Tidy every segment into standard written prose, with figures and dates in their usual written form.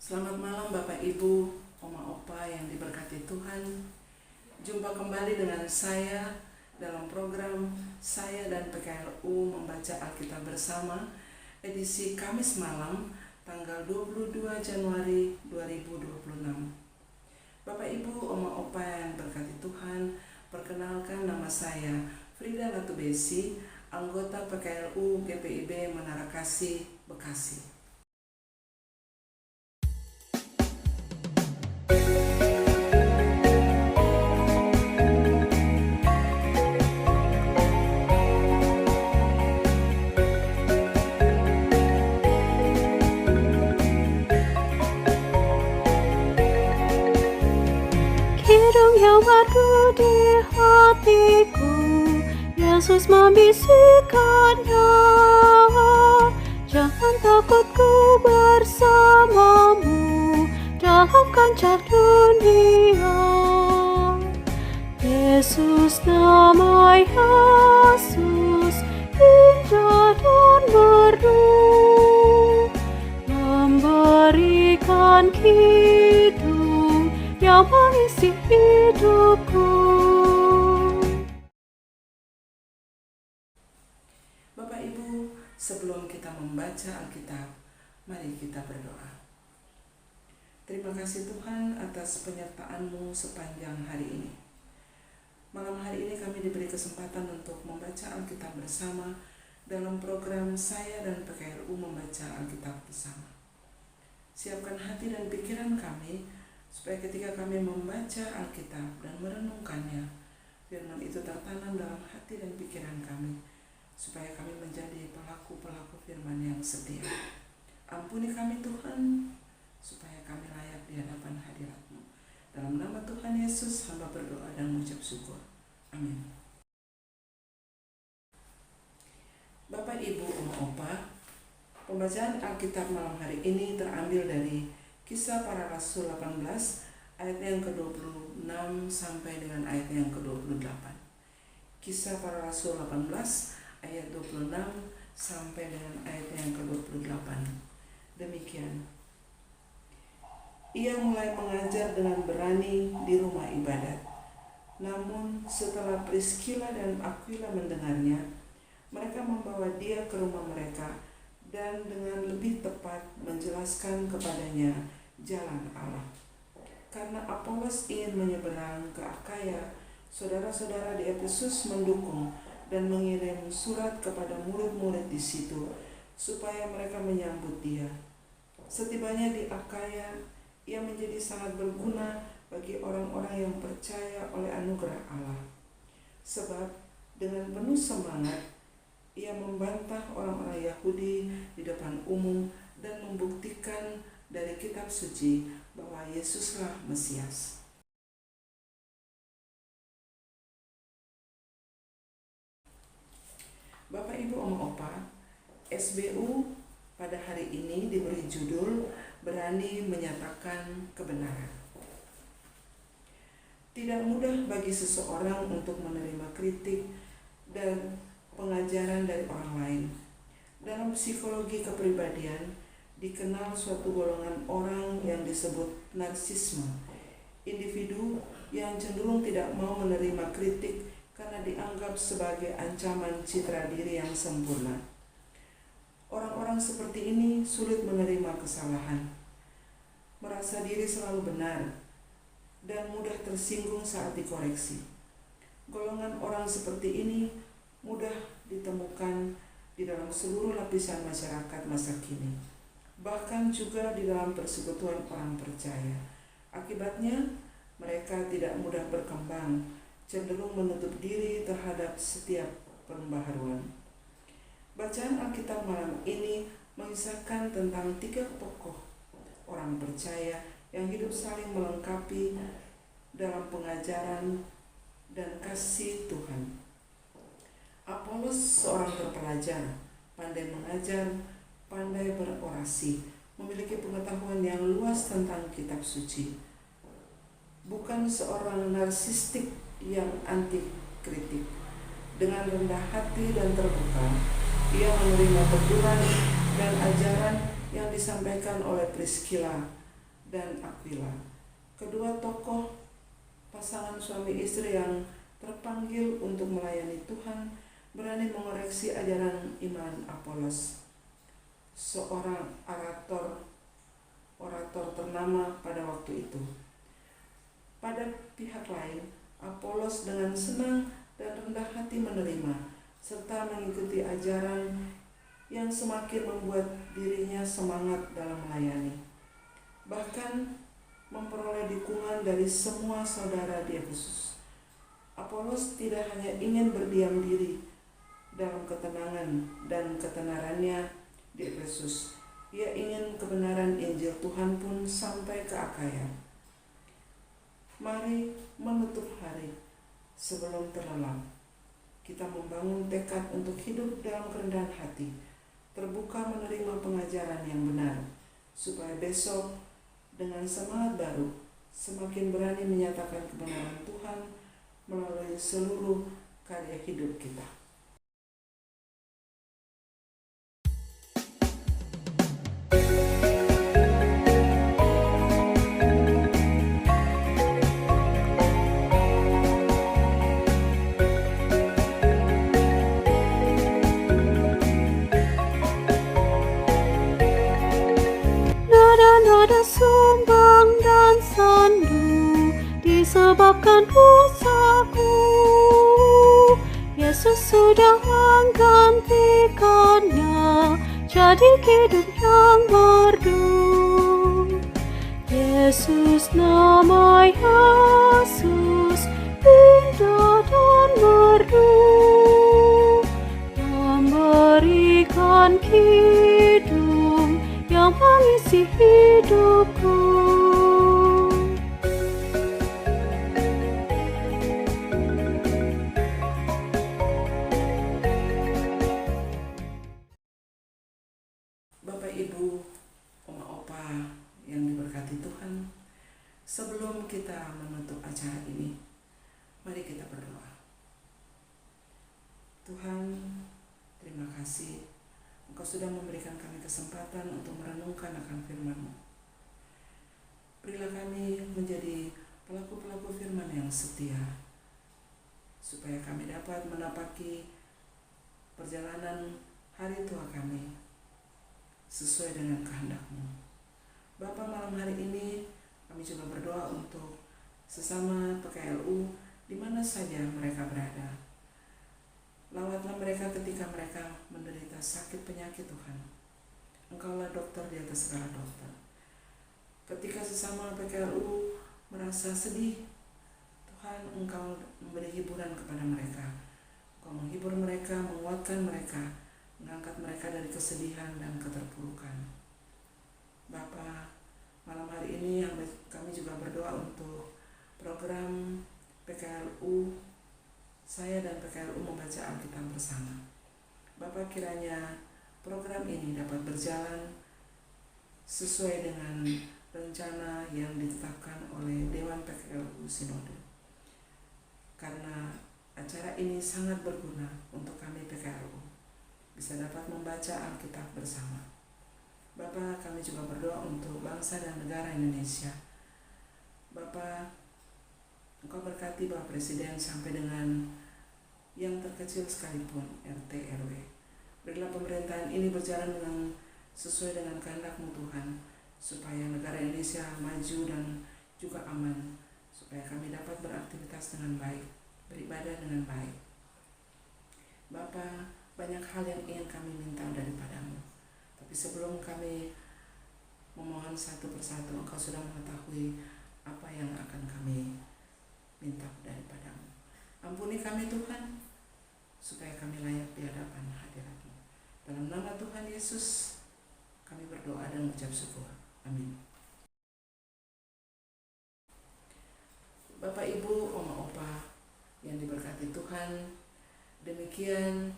Selamat malam Bapak Ibu, Oma Opa yang diberkati Tuhan. Jumpa kembali dengan saya dalam program saya dan PKLU membaca Alkitab bersama edisi Kamis malam tanggal 22 Januari 2026. Bapak Ibu, Oma Opa yang diberkati Tuhan, perkenalkan nama saya Frida Latubesi, anggota PKLU GPIB Menara Kasih, Bekasi. Kidung yang merdu di hatiku, Yesus membisikkannya. Jangan takut, ku bersamamu dalam kancah dunia. Yesus, nama Yesus indah dan merdu, memberikan kidung yang mengisi hidupku. Bapak Ibu, sebelum kita membaca Alkitab, mari kita berdoa. Terima kasih Tuhan atas penyertaan-Mu sepanjang hari ini. Malam hari ini kami diberi kesempatan untuk membaca Alkitab bersama dalam program saya dan PKLU membaca Alkitab bersama. Siapkan hati dan pikiran kami supaya ketika kami membaca Alkitab dan merenungkannya, firman itu tertanam dalam hati dan pikiran kami, supaya kami menjadi pelaku-pelaku firman yang setia. Ampuni kami Tuhan, supaya kami layak di hadapan hadirat-Mu. Dalam nama Tuhan Yesus, hamba berdoa dan mengucap syukur. Amin. Bapak, Ibu, Oma, Opa, pembacaan Alkitab malam hari ini terambil dari Kisah Para Rasul 18 ayat yang ke-26 sampai dengan ayat yang ke-28. Kisah Para Rasul 18 ayat 26 sampai dengan ayat yang ke-28. Demikian. Ia mulai mengajar dengan berani di rumah ibadat. Namun setelah Priskila dan Aquila mendengarnya, mereka membawa dia ke rumah mereka dan dengan lebih tepat menjelaskan kepadanya jalan Allah. Karena Apolos ingin menyeberang ke Akaya, saudara-saudara di Efesus mendukung dan mengirim surat kepada murid-murid di situ supaya mereka menyambut dia. Setibanya di Akaya, ia menjadi sangat berguna bagi orang-orang yang percaya oleh anugerah Allah. Sebab dengan penuh semangat ia membantah orang-orang Yahudi di depan umum dan membuktikan dari kitab suci bahwa Yesuslah Mesias. Bapak, Ibu, Oma, Opa, SBU pada hari ini diberi judul Berani Menyatakan Kebenaran. Tidak mudah bagi seseorang untuk menerima kritik dan pengajaran dari orang lain. Dalam psikologi kepribadian dikenal suatu golongan orang yang disebut narsisme. Individu yang cenderung tidak mau menerima kritik karena dianggap sebagai ancaman citra diri yang sempurna. Orang-orang seperti ini sulit menerima kesalahan, merasa diri selalu benar, dan mudah tersinggung saat dikoreksi. Golongan orang seperti ini mudah ditemukan di dalam seluruh lapisan masyarakat masa kini, bahkan juga di dalam persekutuan orang percaya. Akibatnya, mereka tidak mudah berkembang, cenderung menutup diri terhadap setiap pembaharuan. Bacaan Alkitab malam ini mengisahkan tentang 3 tokoh orang percaya yang hidup saling melengkapi dalam pengajaran dan kasih Tuhan. Apolos seorang terpelajar, pandai mengajar, pandai berorasi, memiliki pengetahuan yang luas tentang kitab suci. Bukan seorang narsistik yang anti kritik. Dengan rendah hati dan terbuka, ia menerima teguran dan ajaran yang disampaikan oleh Priskila dan Aquila. Kedua tokoh pasangan suami istri yang terpanggil untuk melayani Tuhan berani mengoreksi ajaran iman Apolos, seorang orator ternama pada waktu itu. Pada pihak lain, Apolos dengan senang dan rendah hati menerima serta mengikuti ajaran yang semakin membuat dirinya semangat dalam melayani. Bahkan memperoleh dukungan dari semua saudara di Efesus. Apolos tidak hanya ingin berdiam diri dalam ketenangan dan ketenarannya di Efesus. Ia ingin kebenaran Injil Tuhan pun sampai ke Akaya. Mari menutup hari sebelum terlelap. Kita membangun tekad untuk hidup dalam kerendahan hati, terbuka menerima pengajaran yang benar, supaya besok dengan semangat baru semakin berani menyatakan kebenaran Tuhan melalui seluruh karya hidup kita. Nada-nada sumbang dan sandu disebabkan dosaku. Yesus sudah menggantikannya jadi hidup yang merdu. Yesus, nama Yesus indah dan merdu, memberikan kidung yang mengisi hidupku. Bapak, Ibu, Oma, Opa yang diberkati Tuhan, sebelum kita menutup acara ini, mari kita berdoa. Tuhan, terima kasih Engkau sudah memberikan kami kesempatan untuk merenungkan akan firman-Mu. Berilah kami menjadi pelaku-pelaku firman yang setia, supaya kami dapat menapaki perjalanan hari tua kami sesuai dengan kehendak-Mu. Bapa, malam hari ini kami juga berdoa untuk sesama PKLU di mana saja mereka berada. Lawatlah mereka ketika mereka menderita sakit penyakit, Tuhan. Engkaulah dokter di atas segala dokter. Ketika sesama PKLU merasa sedih, Tuhan, Engkau memberi hiburan kepada mereka. Engkau menghibur mereka, menguatkan mereka, mengangkat mereka dari kesedihan dan keterpurukan. Bapa, malam hari ini kami juga berdoa untuk program PKLU, saya dan PKLU membaca Alkitab bersama. Bapa, kiranya program ini dapat berjalan sesuai dengan rencana yang ditetapkan oleh Dewan PKLU Sinode. Karena acara ini sangat berguna untuk kami PKLU, bisa dapat membaca Alkitab bersama. Bapa, kami juga berdoa untuk bangsa dan negara Indonesia. Bapa, Engkau berkati Bapak Presiden sampai dengan yang terkecil sekalipun, RT, RW. Berilah pemerintahan ini berjalan sesuai dengan kehendak-Mu Tuhan, supaya negara Indonesia maju dan juga aman, supaya kami dapat beraktivitas dengan baik, beribadah dengan baik. Bapa, banyak hal yang ingin kami minta daripada-Mu, tapi sebelum kami memohon satu persatu, Engkau sudah mengetahui apa yang akan kami minta daripada-Mu. Ampuni kami Tuhan, supaya kami layak di hadapan hadirat-Mu. Dalam nama Tuhan Yesus kami berdoa dan mengucap syukur. Amin. Bapak, Ibu, Oma, Opa yang diberkati Tuhan, demikian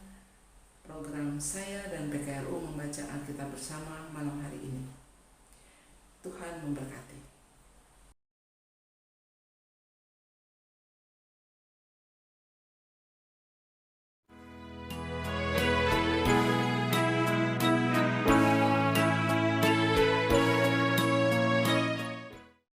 program saya dan PKLU membaca Alkitab bersama malam hari ini. Tuhan memberkati.